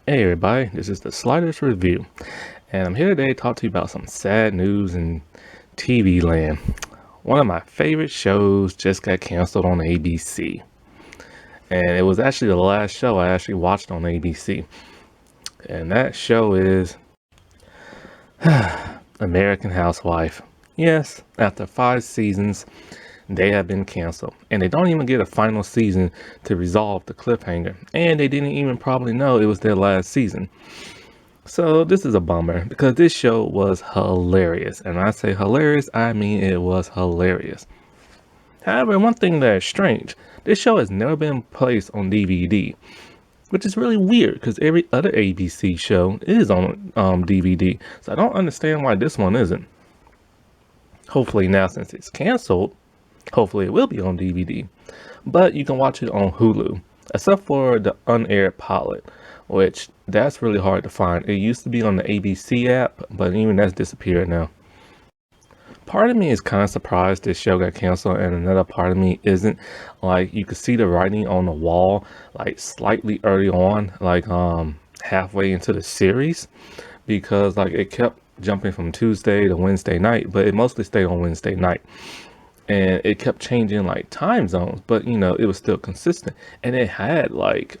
Hey everybody, this is the Sliders Review, and I'm here today to talk to you about some sad news in TV land. One of my favorite shows just got canceled on ABC, and it was actually the last show I actually watched on ABC, and that show is American Housewife. Yes, after 5 seasons, they have been canceled, and they don't even get a final season to resolve the cliffhanger, and they didn't even probably know it was their last season. So this is a bummer because this show was hilarious. And I say hilarious, I mean it was hilarious. However, one thing that is strange, this show has never been placed on DVD, which is really weird because every other ABC show is on DVD. So I don't understand why this one isn't. Hopefully now since it's canceled, hopefully it will be on DVD. But you can watch it on Hulu, except for the unaired pilot, which that's really hard to find. It used to be on the ABC app, but even that's disappeared now. Part of me is kind of surprised this show got canceled, and another part of me isn't. Like, you could see the writing on the wall, like slightly early on, like halfway into the series, because like it kept jumping from Tuesday to Wednesday night, but it mostly stayed on Wednesday night. And it kept changing like time zones, but it was still consistent, and it had like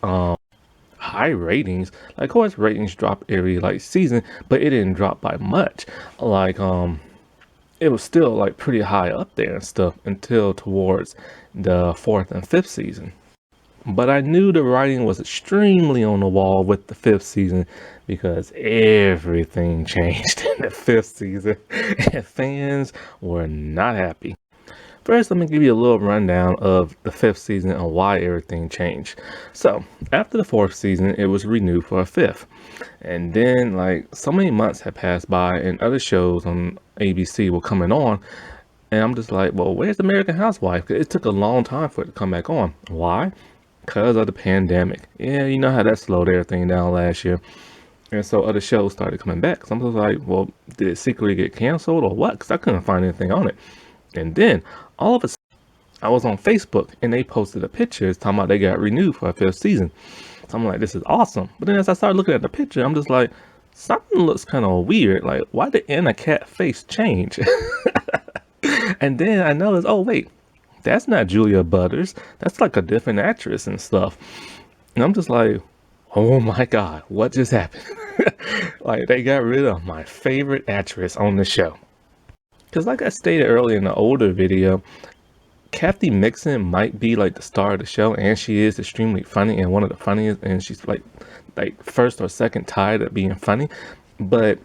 high ratings. Like, of course, ratings drop every like season, but it didn't drop by much. Like, it was still like pretty high up there and stuff until towards the fourth and fifth season. But I knew the writing was extremely on the wall with the fifth season because everything changed in the fifth season, and fans were not happy. First, let me give you a little rundown of the fifth season and why everything changed. So, after the fourth season, it was renewed for a fifth. And then, like, so many months had passed by, and other shows on ABC were coming on. And I'm just like, well, where's American Housewife? 'Cause it took a long time for it to come back on. Why? Because of the pandemic. Yeah, you know how that slowed everything down last year. And so other shows started coming back. So I'm just like, well, did it secretly get canceled or what? Because I couldn't find anything on it. And then all of a sudden, I was on Facebook and they posted a picture talking about they got renewed for a fifth season. So I'm like, this is awesome. But then as I started looking at the picture, I'm just like, something looks kind of weird. Like, why did Anna Cat face change? And then I noticed, oh wait, that's not Julia Butters. That's like a different actress and stuff. And I'm just like, oh my God, what just happened? Like, they got rid of my favorite actress on the show. Because like I stated earlier in the older video, Kathy Mixon might be like the star of the show, and she is extremely funny and one of the funniest, and she's like first or second tied at being funny. But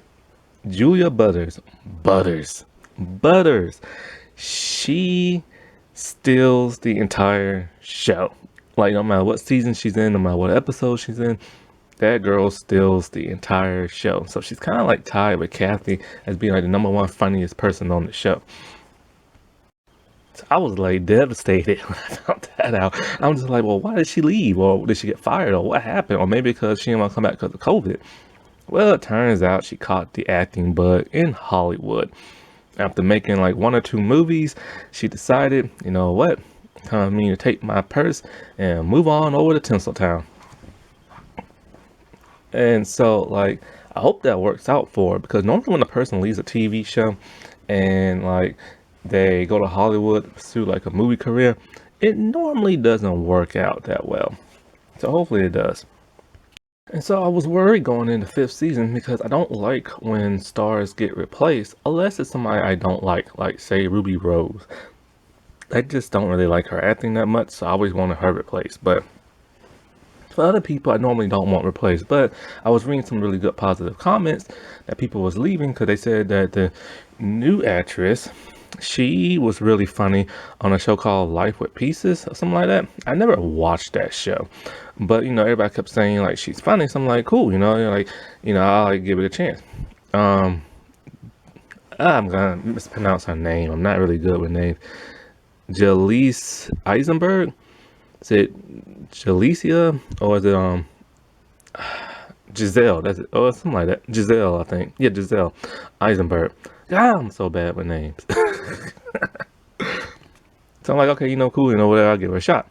Julia Butters, she steals the entire show. Like, no matter what season she's in, no matter what episode she's in, that girl steals the entire show. So she's kind of like tied with Kathy as being like the number one funniest person on the show. So I was like devastated when I found that out. I'm just like, well, why did she leave? Or did she get fired? Or what happened? Or maybe because she didn't want to come back because of COVID. Well, it turns out she caught the acting bug in Hollywood. After making like one or two movies, she decided, you know what? Time for me to take my purse and move on over to Tinseltown. And so, like, I hope that works out for her because normally when a person leaves a TV show and like they go to Hollywood to pursue like a movie career, it normally doesn't work out that well. So hopefully it does. And so I was worried going into fifth season because I don't like when stars get replaced unless it's somebody I don't like say Ruby Rose. I just don't really like her acting that much, so I always wanted her replaced. But for other people, I normally don't want replaced. But I was reading some really good positive comments that people was leaving because they said that the new actress, she was really funny on a show called Life with Pieces or something like that. I never watched that show, but everybody kept saying like she's funny. So I'm like, cool, I'll like give it a chance. Um, I'm gonna mispronounce her name. I'm not really good with names. Jalise Eisenberg. Is it Jalicia or is it Giselle? That's it. Oh, something like that. Giselle, I think. Yeah, Giselle Eisenberg. God, I'm so bad with names. So I'm like, okay, cool, whatever. I'll give her a shot.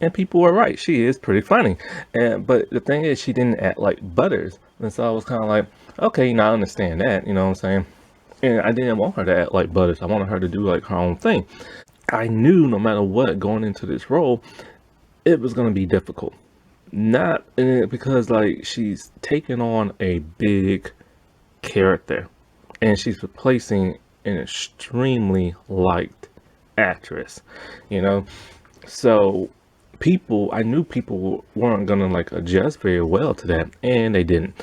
And people were right. She is pretty funny. But the thing is, she didn't act like Butters. And so I was kind of like, okay, I understand that. You know what I'm saying? And I didn't want her to act like Butters. I wanted her to do like her own thing. I knew no matter what going into this role, it was going to be difficult. Not because like she's taking on a big character and she's replacing an extremely liked actress, you know? So I knew people weren't gonna like adjust very well to that, and they didn't.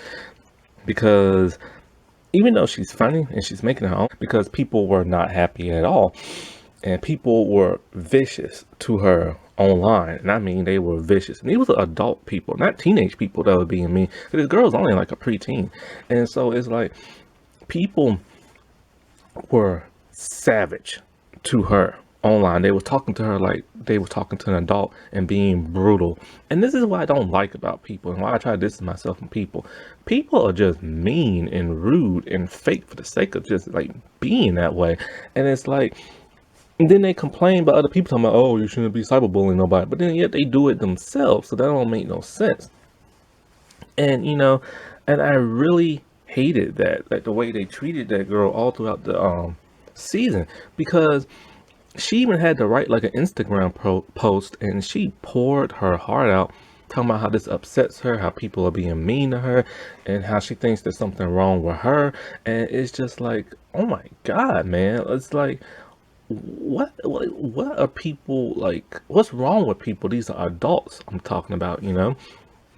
Because even though she's funny and she's making her own, because people were not happy at all. And people were vicious to her online. And I mean, they were vicious. And these were adult people, not teenage people that were being mean. This girl's only like a preteen. And so it's like people were savage to her online. They were talking to her like they were talking to an adult and being brutal. And this is what I don't like about people and why I try to distance myself from people. People are just mean and rude and fake for the sake of just like being that way. And it's like, and then they complain about other people talking about, oh, you shouldn't be cyberbullying nobody. But then yet they do it themselves. So that don't make no sense. And, and I really hated that, like the way they treated that girl all throughout the season. Because she even had to write like an Instagram post and she poured her heart out talking about how this upsets her, how people are being mean to her, and how she thinks there's something wrong with her. And it's just like, oh my God, man. It's like, what are people like? What's wrong with people? These are adults I'm talking about, and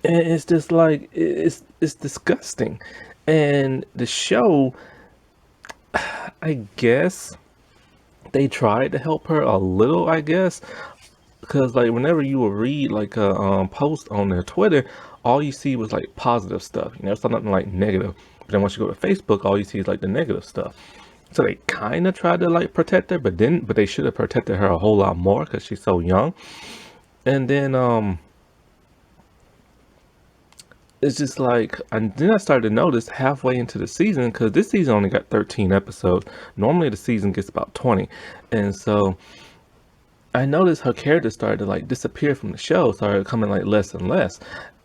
it's just like it's disgusting. And the show, I guess they tried to help her a little, I guess, because like whenever you will read like a post on their Twitter, all you see was like positive stuff, it's not nothing like negative. But then once you go to Facebook, all you see is like the negative stuff. So they kind of tried to like protect her, but they should have protected her a whole lot more because she's so young. And then it's just like, and then I started to notice halfway into the season, because this season only got 13 episodes. Normally the season gets about 20. And so I noticed her character started to like disappear from the show, started coming like less and less.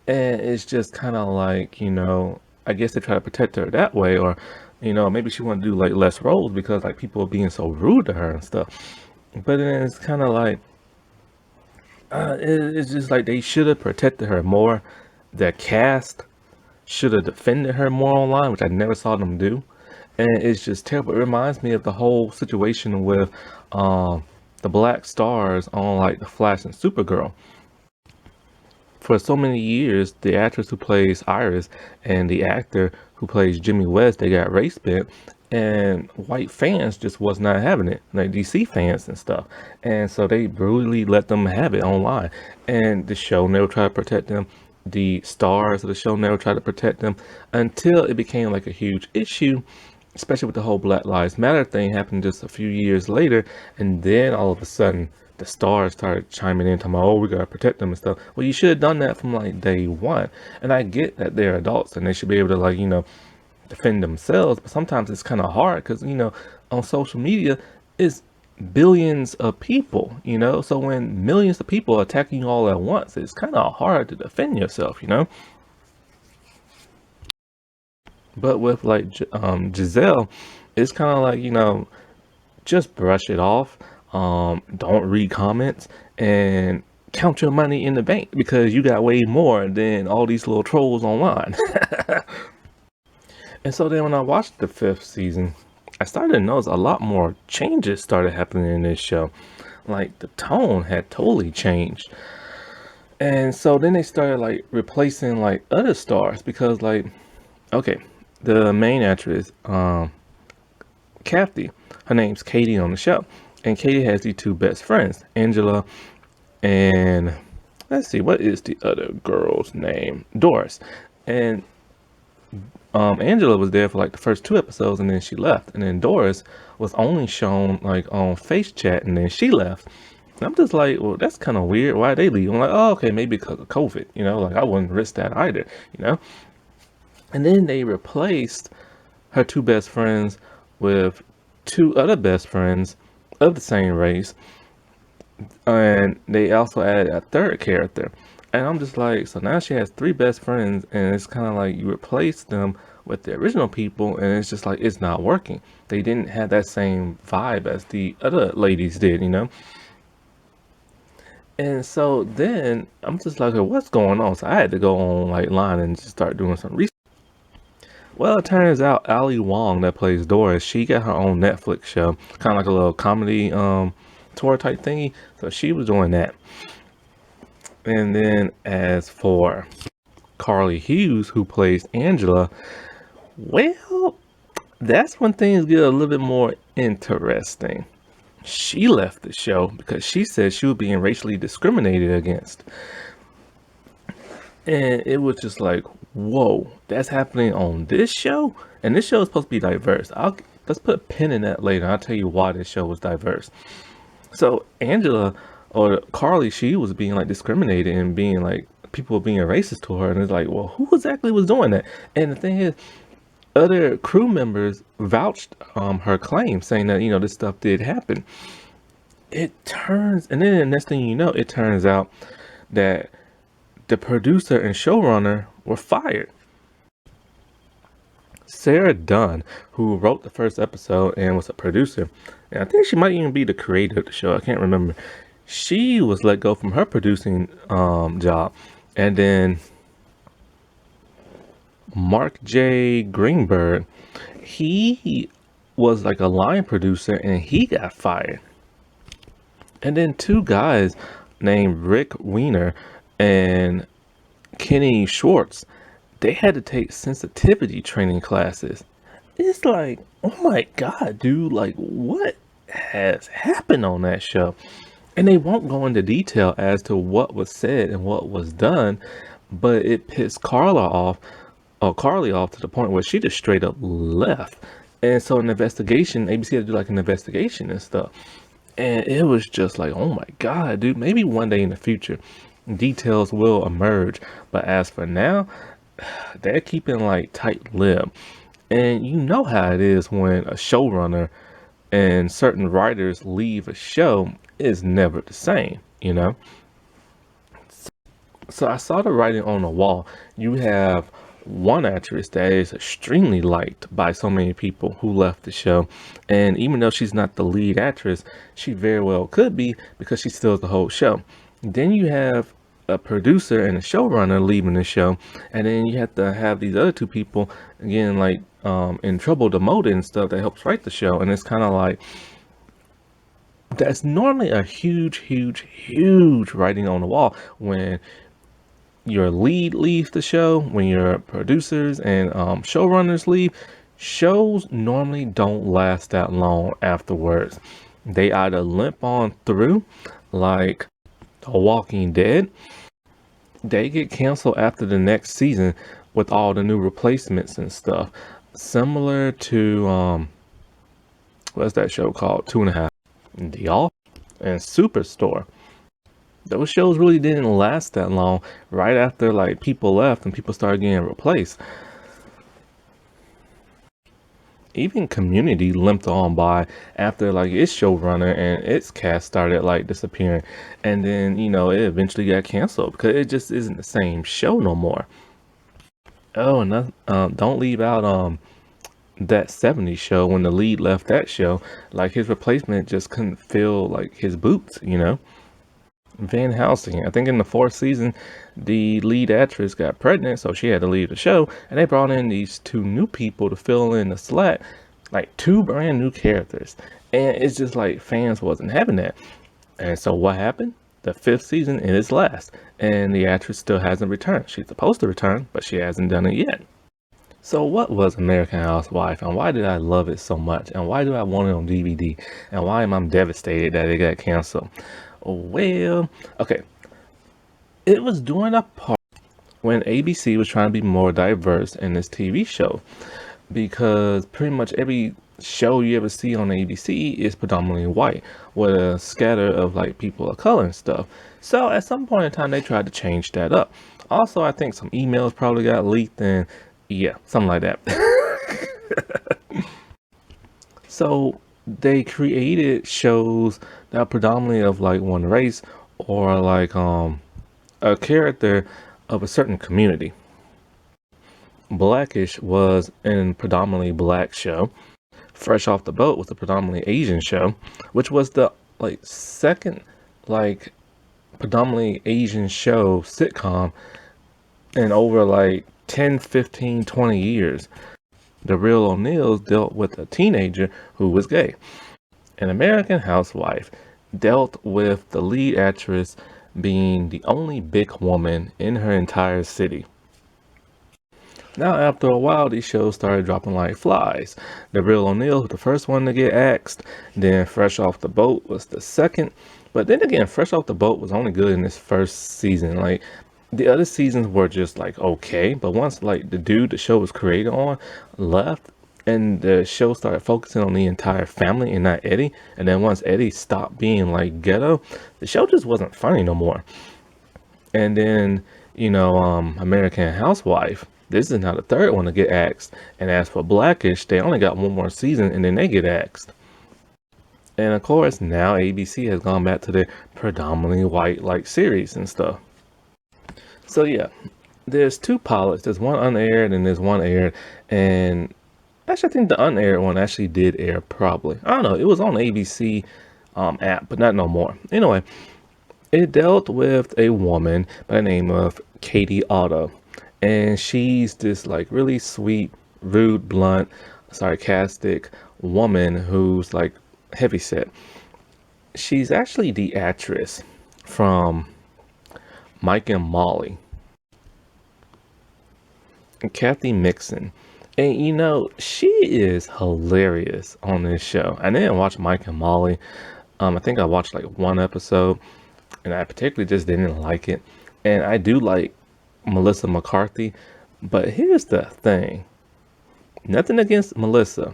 And it's just kind of like, I guess they try to protect her that way, or maybe she wanted to do like less roles because like people are being so rude to her and stuff. But then it's kind of like, it's just like they should have protected her more. The cast should have defended her more online, which I never saw them do. And it's just terrible. It reminds me of the whole situation with the black stars on like The Flash and Supergirl. For so many years, the actress who plays Iris and the actor who plays Jimmy West, they got race bent, and white fans just was not having it, like DC fans and stuff. And so they brutally let them have it online. And the show never tried to protect them. The stars of the show never tried to protect them until it became like a huge issue, especially with the whole Black Lives Matter thing happened just a few years later. And then all of a sudden, the stars started chiming in, talking about, oh, we gotta protect them and stuff. Well, you should have done that from like day one. And I get that they're adults and they should be able to like, defend themselves. But sometimes it's kind of hard because, on social media, it's billions of people, So when millions of people are attacking you all at once, it's kind of hard to defend yourself, But with like Giselle, it's kind of like, just brush it off. Don't read comments and count your money in the bank because you got way more than all these little trolls online. And so then when I watched the 5th season, I started to notice a lot more changes started happening in this show. Like the tone had totally changed. And so then they started like replacing like other stars because like, okay, the main actress, Kathy, her name's Katie on the show. And Katie has these two best friends, Angela and let's see, what is the other girl's name? Doris. And Angela was there for like the first 2 episodes and then she left. And then Doris was only shown like on Face Chat and then she left. And I'm just like, well, that's kind of weird. Why they leave? I'm like, oh, okay, maybe because of COVID, like I wouldn't risk that either, And then they replaced her 2 best friends with 2 other best friends of the same race. And they also added a third character. And I'm just like, so now she has three best friends, and it's kind of like you replace them with the original people, and it's just like it's not working. They didn't have that same vibe as the other ladies did, you know? And so then I'm just like, what's going on? So I had to go on like line and just start doing some research. Well, it turns out Ali Wong that plays Doris, she got her own Netflix show, kind of like a little comedy tour type thingy. So she was doing that. And then as for Carly Hughes, who plays Angela, well, that's when things get a little bit more interesting. She left the show because she said she was being racially discriminated against. And it was just like, whoa, that's happening on this show? And this show is supposed to be diverse. Let's put a pin in that later. I'll tell you why this show was diverse. So Angela or Carly, she was being like discriminated and being like people were being racist to her, and it's like, well, who exactly was doing that? And the thing is, other crew members vouched her claim, saying that this stuff did happen. And then the next thing you know, it turns out that the producer and showrunner were fired. Sarah Dunn, who wrote the first episode and was a producer, and I think she might even be the creator of the show, I can't remember. She was let go from her producing job. And then Mark J. Greenberg, he was like a line producer and he got fired. And then two guys named Rick Weiner and Kenny Schwartz, they had to take sensitivity training classes. It's like, oh my God, dude, like what has happened on that show? And they won't go into detail as to what was said and what was done, but it pissed Carly off to the point where she just straight up left. And so an investigation, ABC had to do like an investigation and stuff. And it was just like, oh my God, dude, maybe one day in the future, details will emerge. But as for now, they're keeping like tight-lipped. And you know how it is when a showrunner and certain writers leave a show, is never the same. So I saw the writing on the wall. You have one actress that is extremely liked by so many people who left the show. And even though she's not the lead actress, she very well could be because she steals the whole show. Then you have a producer and a showrunner leaving the show. And then you have to have these other two people, again, like in trouble, demoted and stuff that helps write the show. And it's kind of like, that's normally a huge, huge, huge writing on the wall when your lead leaves the show, when your producers and showrunners leave. Shows normally don't last that long afterwards. They either limp on through, like The Walking Dead. They get canceled after the next season with all the new replacements and stuff. Similar to what's that show called? Two and a Half. The Office and Superstore. Those shows really didn't last that long. Right after like people left and people started getting replaced. Even Community limped on by after like its showrunner and its cast started like disappearing, and then it eventually got canceled because it just isn't the same show no more. Oh, and don't leave out that 70s show. When the lead left that show, like his replacement just couldn't fill like his boots. Van Helsing, I think in the fourth season, the lead actress got pregnant, so she had to leave the show, and they brought in these two new people to fill in the slack, like two brand new characters. And it's just like fans wasn't having that. And so what happened? The fifth season it is last, and the actress still hasn't returned. She's supposed to return, but she hasn't done it yet. So what was American Housewife, and why did I love it so much, and why do I want it on DVD, and why am I devastated that it got canceled? Well, okay, it was during a part when ABC was trying to be more diverse in this TV show, because pretty much every show you ever see on ABC is predominantly white with a scatter of like people of color and stuff. So at some point in time they tried to change that up. Also, I think some emails probably got leaked, and yeah, something like that. So they created shows that are predominantly of like one race or like a character of a certain community. Blackish was a predominantly black show. Fresh Off the Boat was a predominantly Asian show, which was the like second like predominantly Asian show sitcom in over like 10, 15, 20 years. The Real O'Neills dealt with a teenager who was gay. An American Housewife dealt with the lead actress being the only big woman in her entire city. Now, after a while, these shows started dropping like flies. The Real O'Neills was the first one to get axed. Then Fresh Off the Boat was the second. But then again, Fresh Off the Boat was only good in this first season. Like, the other seasons were just like okay. But once like the dude the show was created on left, and the show started focusing on the entire family and not Eddie, and then once Eddie stopped being like ghetto, the show just wasn't funny no more. And then, American Housewife. This is now the third one to get axed. And as for Blackish, they only got one more season and then they get axed. And of course, now ABC has gone back to their predominantly white like series and stuff. So yeah, there's two pilots. There's one unaired and there's one aired. And actually, I think the unaired one actually did air probably. I don't know. It was on the ABC app, but not no more. Anyway, it dealt with a woman by the name of Katie Otto. And she's this like really sweet, rude, blunt, sarcastic woman who's like heavyset. She's actually the actress from Mike and Molly, and Kathy Mixon. And she is hilarious on this show. I didn't watch Mike and Molly. I think I watched like one episode, and I particularly just didn't like it. And I do like Melissa McCarthy, but here's the thing. Nothing against Melissa,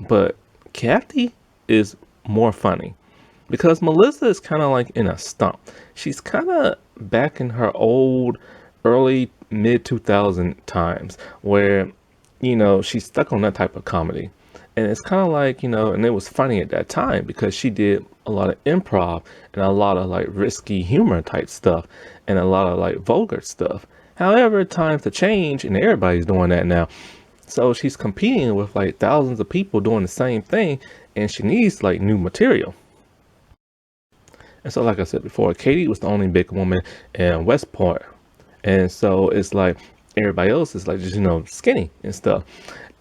but Kathy is more funny because Melissa is kind of like in a stump. She's kind of back in her old, early, mid 2000 times where, she's stuck on that type of comedy. And it's kind of like, and it was funny at that time because she did a lot of improv and a lot of like risky humor type stuff and a lot of like vulgar stuff. However, times have changed and everybody's doing that now. So she's competing with like thousands of people doing the same thing and she needs like new material. And so, like I said before, Katie was the only big woman in Westport. And so it's like everybody else is like just, skinny and stuff.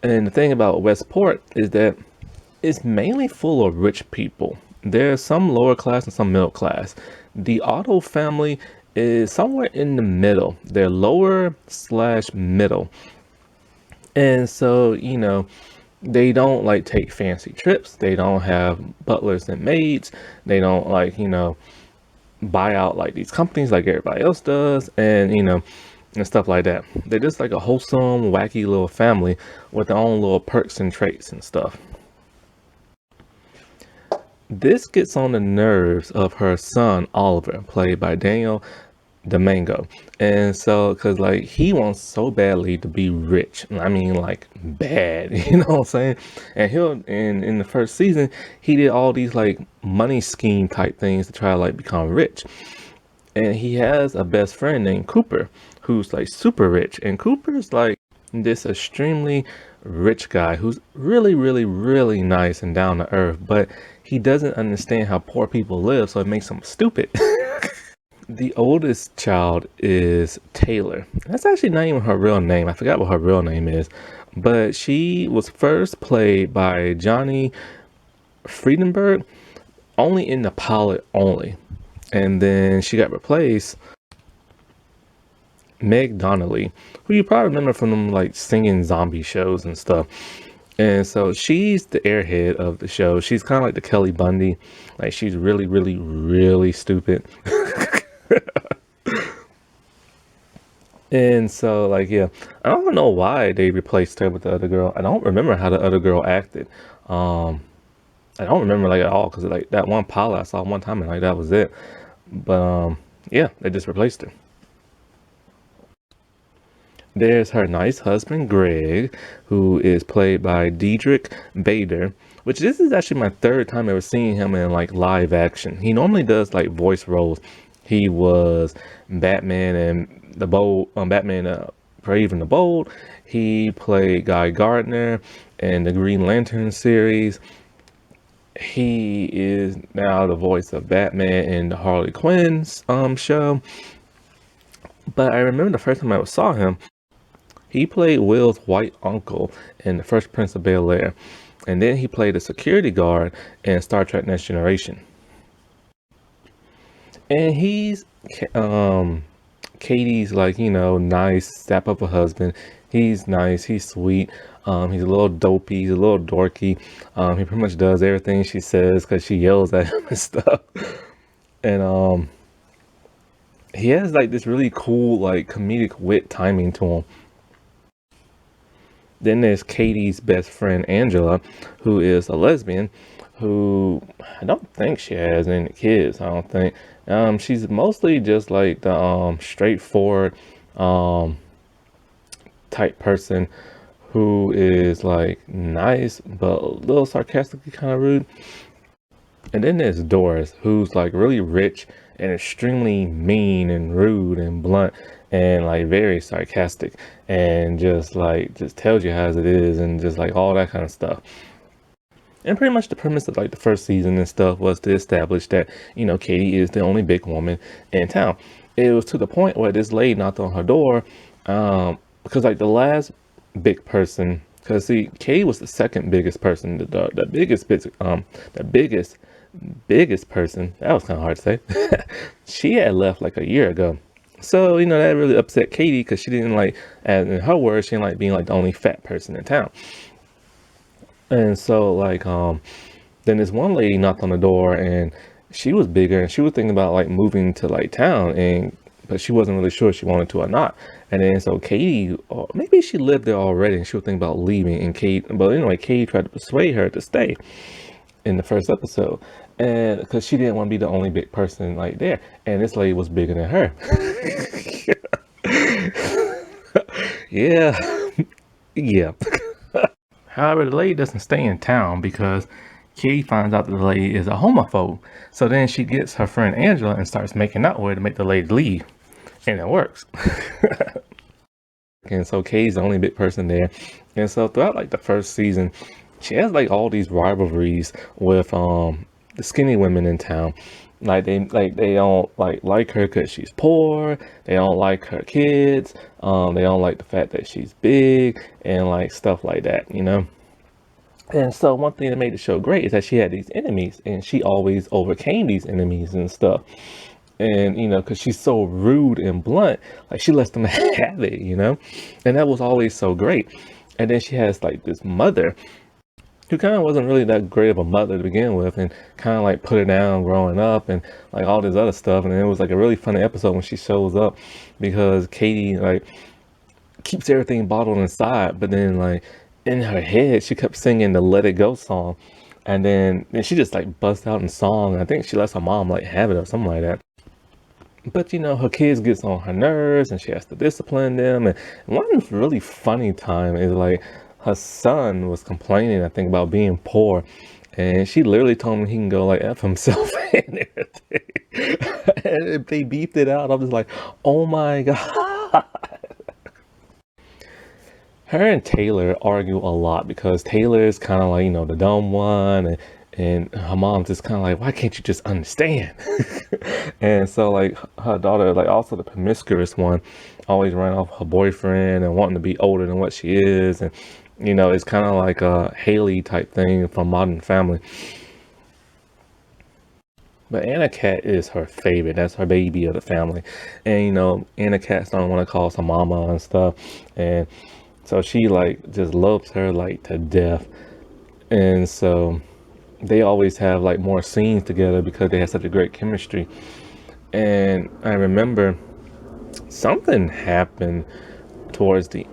And the thing about Westport is that it's mainly full of rich people. There's some lower class and some middle class. The Otto family is somewhere in the middle. They're lower/middle. And so, they don't like take fancy trips. They don't have butlers and maids. They don't like, buy out like these companies like everybody else does. And, and stuff like that. They're just like a wholesome, wacky little family with their own little perks and traits and stuff. This gets on the nerves of her son, Oliver, played by Daniel Domingo. And so, because like he wants so badly to be rich. I mean, like bad, you know what I'm saying? And in the first season, he did all these like money scheme type things to try to like become rich. And he has a best friend named Cooper who's like super rich. And Cooper's like this extremely rich guy who's really, really, really nice and down to earth, but he doesn't understand how poor people live, so it makes him stupid. The oldest child is Taylor. That's actually not even her real name. I forgot what her real name is, but she was first played by Johnny Friedenberg, only in the pilot only. And then she got replaced Meg Donnelly, who you probably remember from them like singing zombie shows and stuff. And so she's the airhead of the show. She's kind of like the Kelly Bundy. Like she's really, really, really stupid. And so like, yeah, I don't know why they replaced her with the other girl. I don't remember how the other girl acted. I don't remember like at all because like that one pilot I saw one time and like that was it. But yeah, they just replaced her. There's her nice husband, Greg, who is played by Diedrich Bader, which this is actually my third time ever seeing him in like live action. He normally does like voice roles. He was Batman and the Bold, Batman Brave and the Bold. He played Guy Gardner in the Green Lantern series. He is now the voice of Batman in the Harley Quinn's show. But I remember the first time I ever saw him, he played Will's white uncle in The First Prince of Bel-Air. And then he played a security guard in Star Trek Next Generation. And he's Katie's like, nice, step up a husband. He's nice, he's sweet. He's a little dopey, he's a little dorky. He pretty much does everything she says because she yells at him and stuff. And he has like this really cool like comedic wit timing to him. Then there's Katie's best friend Angela, who is a lesbian, who I don't think she has any kids. I don't think. She's mostly just like the straightforward type person who is like nice but a little sarcastically kind of rude. And then there's Doris, who's like really rich and extremely mean and rude and blunt and like very sarcastic and just tells you as it is and just like all that kind of stuff. And pretty much the premise of like the first season and stuff was to establish that, Katie is the only big woman in town. It was to the point where this lady knocked on her door, because like the last big person, because see, Katie was the second biggest person, the biggest person, that was kind of hard to say. She had left like a year ago. So, that really upset Katie because she didn't like, as in her words, she didn't like being like the only fat person in town. And so then this one lady knocked on the door and she was bigger and she was thinking about like moving to like town, but she wasn't really sure if she wanted to or not. And then so Katie, or maybe she lived there already and she was thinking about leaving, and Katie tried to persuade her to stay in the first episode, and because she didn't want to be the only big person like there, and this lady was bigger than her. Yeah. Yeah. However, the lady doesn't stay in town because Katie finds out that the lady is a homophobe. So then she gets her friend Angela and starts making out with her to make the lady leave. And it works. And so Katie's the only big person there. And so throughout like the first season, she has like all these rivalries with the skinny women in town. Like they don't like her because she's poor. They don't like her kids. They don't like the fact that she's big and like stuff like that, And so one thing that made the show great is that she had these enemies, and she always overcame these enemies and stuff. And because she's so rude and blunt, like she lets them have it, And that was always so great. And then she has like this mother who kind of wasn't really that great of a mother to begin with, and kind of like put her down growing up and like all this other stuff. And it was like a really funny episode when she shows up because Katie like keeps everything bottled inside, but then like in her head she kept singing the Let It Go song, and then she just like busts out in song. I think she lets her mom like have it or something like that. But her kids gets on her nerves and she has to discipline them. And one really funny time is like her son was complaining, I think, about being poor, and she literally told him he can go like F himself and everything. And if they beefed it out, I'm just like, oh my God. Her and Taylor argue a lot because Taylor is kind of like, the dumb one, and her mom's just kind of like, why can't you just understand? And so like her daughter, like also the promiscuous one, always running off her boyfriend and wanting to be older than what she is. And it's kind of like a Haley type thing from Modern Family. But Anna Cat is her favorite. That's her baby of the family. And Anna Cat's don't want to call her mama and stuff. And so she like just loves her like to death. And so they always have like more scenes together because they have such a great chemistry. And I remember something happened towards the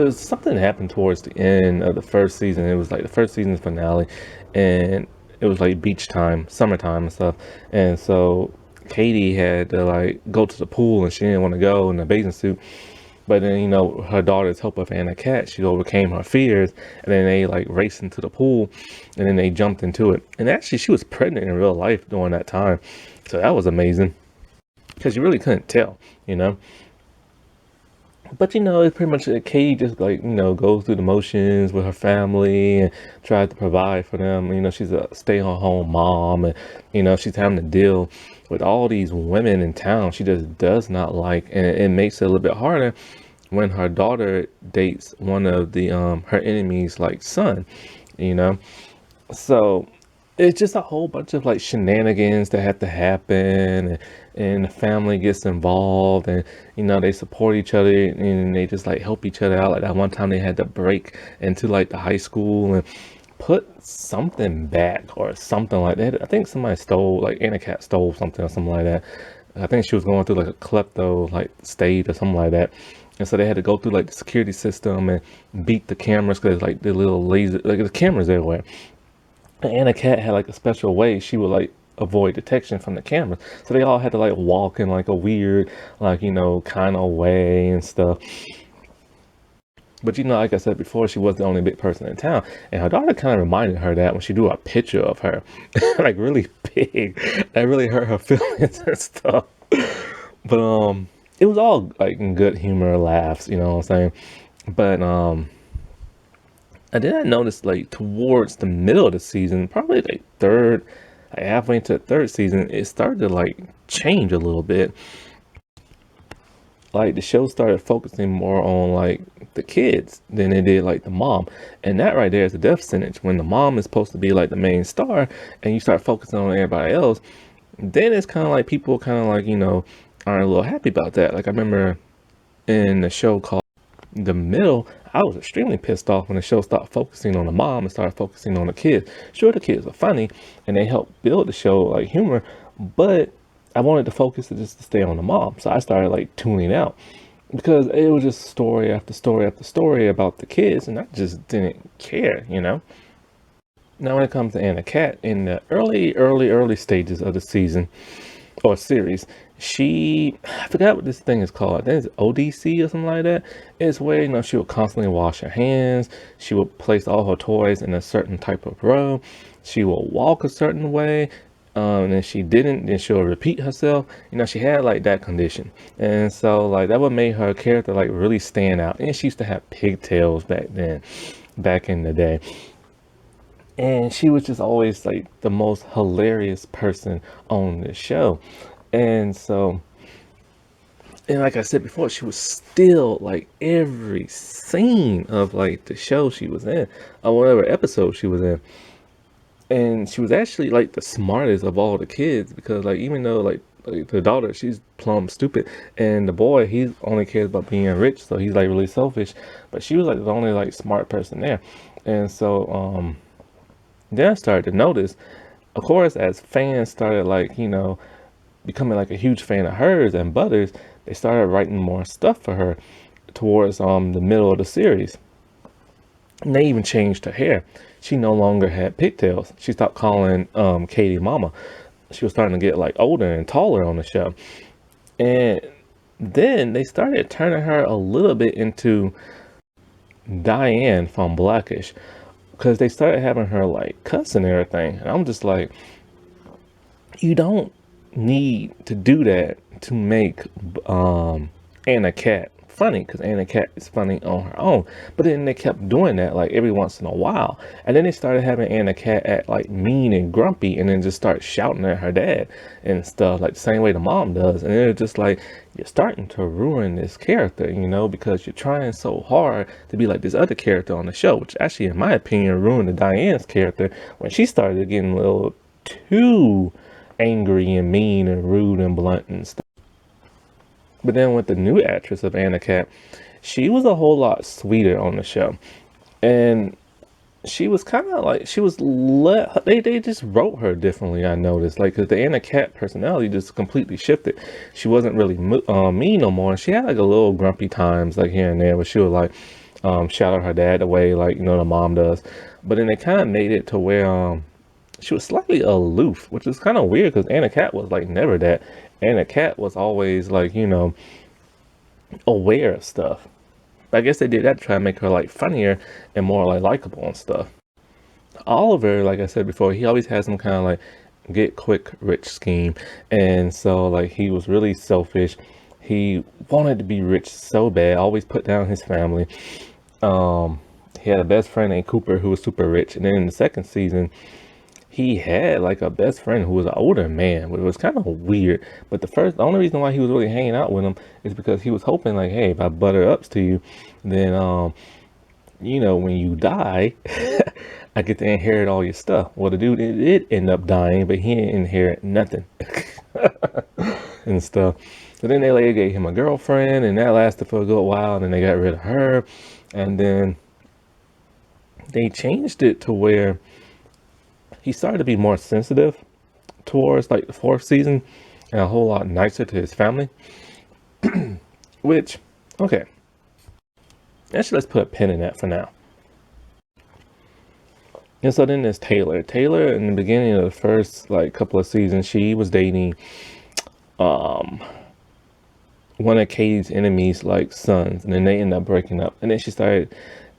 something happened towards the end of the first season. It was like the first season's finale, and it was like beach time, summertime and stuff. And so Katie had to like go to the pool and she didn't want to go in a bathing suit. But then, her daughter's help with Anna Cat, she overcame her fears, and then they like raced into the pool, and then they jumped into it. And actually, she was pregnant in real life during that time, so that was amazing because you really couldn't tell, you know. But it's pretty much Katie just like goes through the motions with her family and tries to provide for them. She's a stay-at-home mom, and she's having to deal with all these women in town she just does not like, and it makes it a little bit harder when her daughter dates one of the her enemy's like son, you know. So it's just a whole bunch of like shenanigans that have to happen, and the family gets involved, and they support each other, and they just like help each other out. Like that one time they had to break into like the high school and put something back or something like that. I think somebody stole, like Anna Cat stole something or something like that. I think she was going through like a klepto like state or something like that. And so they had to go through like the security system and beat the cameras because like the little laser, like the cameras everywhere. Anna Cat had like a special way she would like avoid detection from the cameras. So they all had to like walk in like a weird, like, kind of way and stuff. But like I said before, she was the only big person in town. And her daughter kind of reminded her that when she drew a picture of her, like really big. That really hurt her feelings and stuff. But it was all like in good humor, laughs, you know what I'm saying? But and then I noticed like towards the middle of the season, probably like third, like halfway into the third season, it started to like change a little bit. Like the show started focusing more on like the kids than it did like the mom. And that right there is a death sentence. When the mom is supposed to be like the main star and you start focusing on everybody else, then it's kind of like people kind of like, aren't a little happy about that. Like I remember in the show called The Middle, I was extremely pissed off when the show stopped focusing on the mom and started focusing on the kids. Sure, the kids are funny and they help build the show like humor, but I wanted to focus just to stay on the mom. So I started like tuning out because it was just story after story after story about the kids, and I just didn't care. Now, when it comes to Anna Cat, in the early stages of the season or series, I forgot what this thing is called. I think it's ODC or something like that. It's where, she would constantly wash her hands. She would place all her toys in a certain type of row. She will walk a certain way. And if she didn't, then she'll repeat herself. She had like that condition. And so like that would make her character like really stand out. And she used to have pigtails back in the day. And she was just always like the most hilarious person on the show. And so, and like I said before, she was still like every scene of like the show she was in, or whatever episode she was in. And she was actually like the smartest of all the kids because like even though like the daughter, she's plumb stupid, and the boy, he only cares about being rich, so he's like really selfish. But she was like the only like smart person there. And so then I started to notice, of course, as fans started like, becoming like a huge fan of hers and Butters, they started writing more stuff for her towards the middle of the series. And they even changed her hair. She no longer had pigtails. She stopped calling Katie Mama. She was starting to get like older and taller on the show. And then they started turning her a little bit into Diane from Blackish, because they started having her like cuss and everything. And I'm just like, you don't need to do that to make Anna Cat funny, because Anna Cat is funny on her own. But then they kept doing that like every once in a while, and then they started having Anna Cat act like mean and grumpy, and then just start shouting at her dad and stuff like the same way the mom does. And they're just like, you're starting to ruin this character, because you're trying so hard to be like this other character on the show, which actually in my opinion ruined Diane's character when she started getting a little too angry and mean and rude and blunt and stuff. But then with the new actress of Anna Cat, she was a whole lot sweeter on the show. And she was kind of like, they just wrote her differently, I noticed. Like, because the Anna Cat personality just completely shifted. She wasn't really mean no more. She had like a little grumpy times, like here and there, where she would like shout at her dad the way, like, the mom does. But then they kind of made it to where she was slightly aloof, which is kind of weird because Anna Cat was like never that. Anna Cat was always like, aware of stuff. I guess they did that to try to make her like funnier and more like likable and stuff. Oliver, like I said before, he always had some kind of like get quick rich scheme. And so like he was really selfish. He wanted to be rich so bad, always put down his family. Um, he had a best friend named Cooper who was super rich. And then in the second season, he had like a best friend who was an older man, which was kind of weird. But the only reason why he was really hanging out with him is because he was hoping like, hey, if I butter ups to you, then when you die, I get to inherit all your stuff. Well, the dude did end up dying, but he didn't inherit nothing and stuff. So then they later gave him a girlfriend, and that lasted for a good while. And then they got rid of her, and then they changed it to where he started to be more sensitive towards like the fourth season, and a whole lot nicer to his family. Which, okay, actually, let's put a pin in that for now. And so then there's Taylor. Taylor, in the beginning of the first like couple of seasons, she was dating um one of Katie's enemies like sons, and then they ended up breaking up. And then she started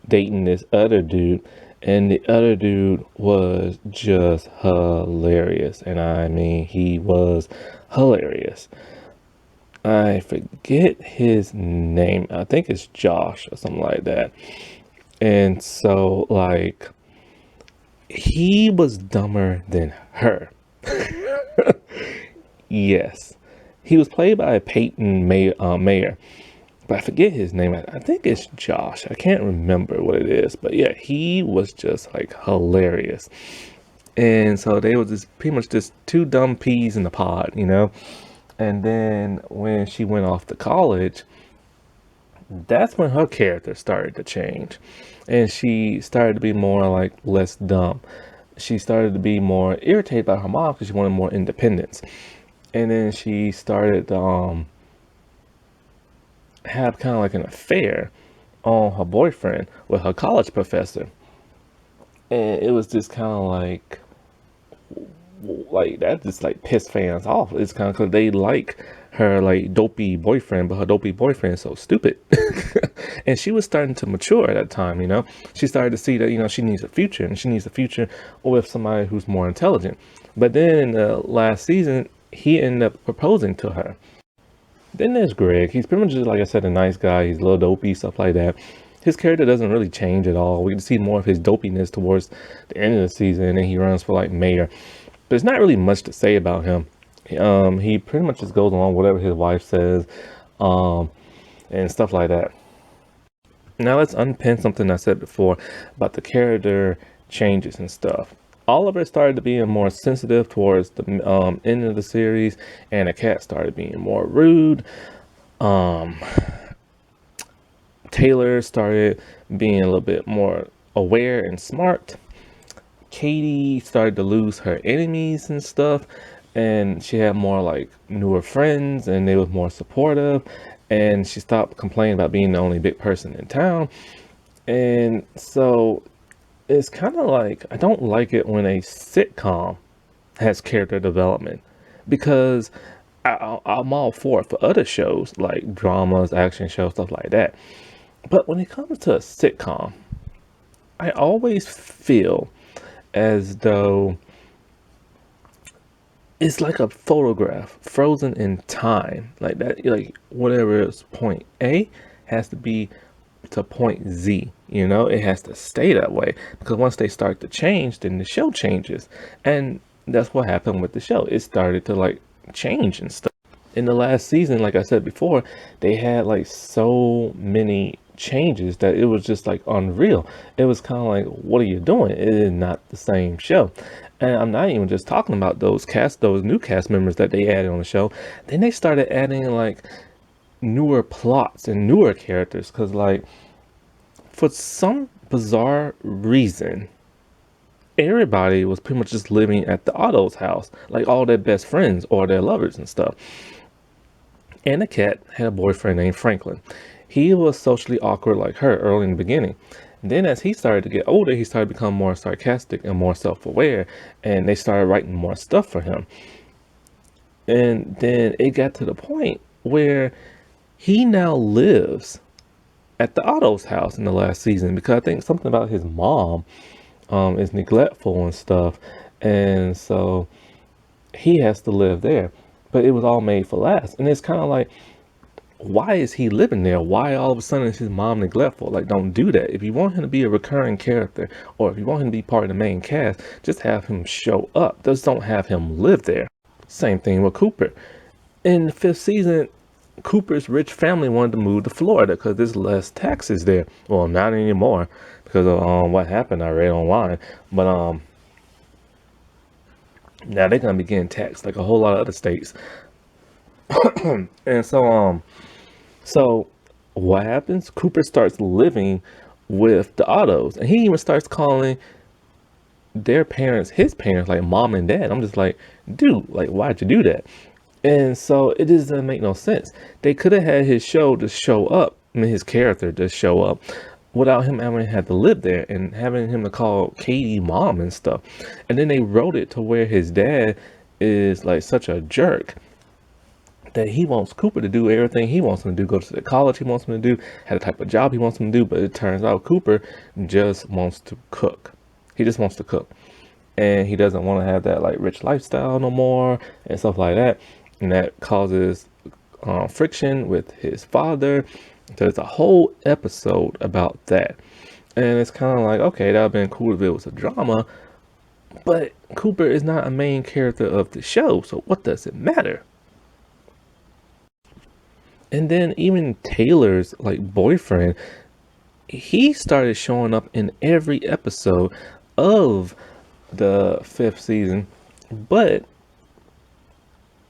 dating this other dude, and the other dude was just hilarious. And I mean, he was hilarious. I forget his name. I think it's Josh or something like that. And so like he was dumber than her. Yes. He was played by Peyton Mayer, but I forget his name. I think it's Josh. I can't remember what it is, but yeah, he was just like hilarious. And so they was just pretty much just two dumb peas in the pod. And then when she went off to college, that's when her character started to change, and she started to be more like less dumb. She started to be more irritated by her mom because she wanted more independence. And then she started to have kind of like an affair on her boyfriend with her college professor. And it was just kind of like that just like pissed fans off. It's kind of because they like her like dopey boyfriend, but her dopey boyfriend is so stupid. And she was starting to mature at that time. She started to see that she needs a future, and she needs a future with somebody who's more intelligent. But then in the last season, he ended up proposing to her. Then there's Greg. He's pretty much just, like I said, a nice guy. He's a little dopey, stuff like that. His character doesn't really change at all. We can see more of his dopiness towards the end of the season, and then he runs for like mayor. But there's not really much to say about him. He pretty much just goes along whatever his wife says, and stuff like that. Now let's unpin something I said before about the character changes and stuff. Oliver started to be more sensitive towards the end of the series, and the cat started being more rude. Um, Taylor started being a little bit more aware and smart. Katie started to lose her enemies and stuff, and she had more like newer friends, and they was more supportive, and she stopped complaining about being the only big person in town. And so it's kind of like, I don't like it when a sitcom has character development, because I'm all for it for other shows like dramas, action shows, stuff like that. But when it comes to a sitcom, I always feel as though it's like a photograph frozen in time, like that. Like whatever is point A has to be to point Z. It has to stay that way, because once they start to change, then the show changes, and that's what happened with the show. It started to like change and stuff. In the last season, like I said before, they had like so many changes that it was just like unreal. It was kind of like, what are you doing? It is not the same show. And I'm not even just talking about those new cast members that they added on the show. Then they started adding like newer plots and newer characters, because like for some bizarre reason, everybody was pretty much just living at the Otto's house, like all their best friends or their lovers and stuff. And the cat had a boyfriend named Franklin. He was socially awkward like her early in the beginning. And then as he started to get older, he started to become more sarcastic and more self-aware, and they started writing more stuff for him. And then it got to the point where He now lives at the Otto's house in the last season because I think something about his mom is neglectful and stuff, and so he has to live there. But it was all made for last, and it's kind of like, why is he living there? Why all of a sudden is his mom neglectful? Like, don't do that. If you want him to be a recurring character, or if you want him to be part of the main cast, just have him show up. Just don't have him live there. Same thing with Cooper. In the 5th season, Cooper's rich family wanted to move to Florida because there's less taxes there. Well, not anymore because of what happened. I read online, but now they're gonna be getting taxed like a whole lot of other states. And so what happens? Cooper starts living with the Ottos, and he even starts calling their parents his parents, like mom and dad. I'm just like, dude, like, why'd you do that? And so it just doesn't make no sense. They could have had his show just show up, I mean, his character just show up without him having had to live there and having him to call Katie mom and stuff. And then they wrote it to where his dad is like such a jerk that he wants Cooper to do everything he wants him to do, go to the college he wants him to do, have the type of job he wants him to do. But it turns out Cooper just wants to cook. He just wants to cook. And he doesn't want to have that like rich lifestyle no more and stuff like that. And that causes friction with his father. There's a whole episode about that. And it's kind of like, okay, that would have been cool if it was a drama. But Cooper is not a main character of the show. So what does it matter? And then even Taylor's like boyfriend, he started showing up in every episode of the 5th season, but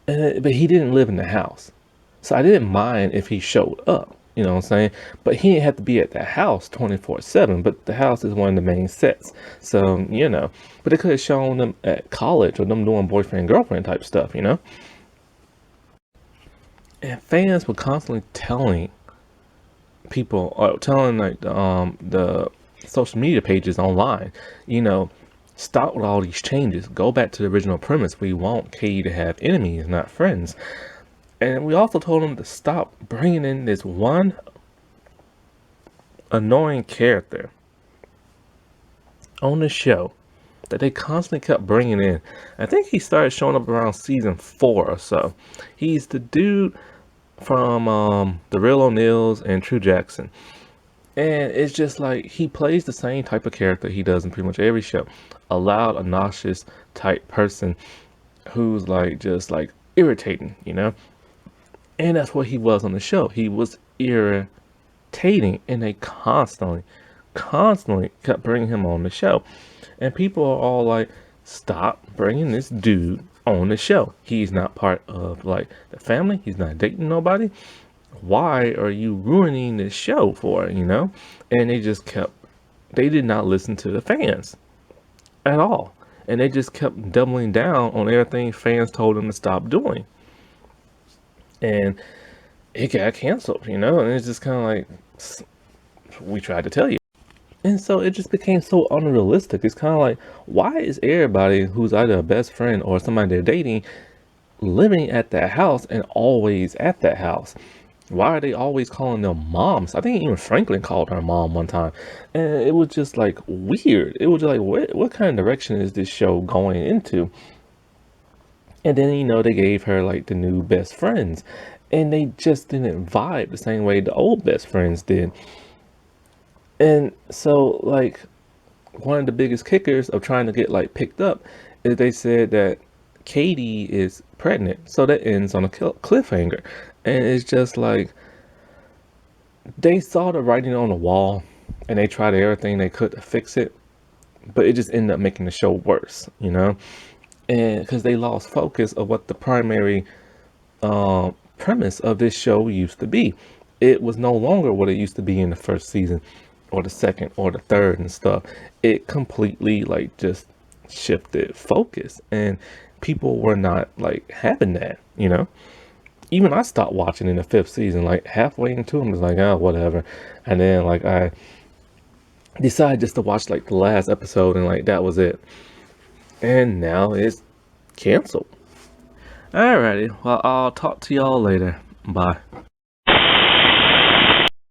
he didn't live in the house. So I didn't mind if he showed up, you know what I'm saying? But he didn't have to be at the house 24/7, but the house is one of the main sets. So, you know, but they could have shown them at college or them doing boyfriend girlfriend type stuff, you know? And fans were constantly telling people, or telling like the social media pages online, you know, stop with all these changes. Go back to the original premise. We want Katie to have enemies, not friends. And we also told them to stop bringing in this one annoying character on the show that they constantly kept bringing in. I think he started showing up around season 4 or so. He's the dude from The Real O'Neills and True Jackson. And it's just like he plays the same type of character he does in pretty much every show. A loud, obnoxious type person who's like just like irritating, you know? And that's what he was on the show. He was irritating, and they constantly kept bringing him on the show. And people are all like, stop bringing this dude on the show. He's not part of like the family. He's not dating nobody. Why are you ruining this show for, you know? And they did not listen to the fans at all. And they just kept doubling down on everything fans told them to stop doing. And it got canceled, you know? And it's just kind of like, we tried to tell you. And so it just became so unrealistic. It's kind of like, why is everybody who's either a best friend or somebody they're dating living at that house and always at that house? Why are they always calling them moms? I think even Franklin called her mom one time. And it was just like weird. It was just like, what kind of direction is this show going into? And then, you know, they gave her like the new best friends. And they just didn't vibe the same way the old best friends did. And so, like, one of the biggest kickers of trying to get like picked up is they said that Katie is pregnant. So that ends on a cliffhanger. And it's just like, they saw the writing on the wall and they tried everything they could to fix it, but it just ended up making the show worse, you know? And because they lost focus of what the primary premise of this show used to be. It was no longer what it used to be in the first season or the second or the third and stuff. It completely like just shifted focus, and people were not like having that, you know? Even I stopped watching in the 5th season, like halfway into them, was like, oh, whatever. And then like I decided just to watch like the last episode, and like that was it. And now it's canceled. Alrighty, well, I'll talk to y'all later. Bye.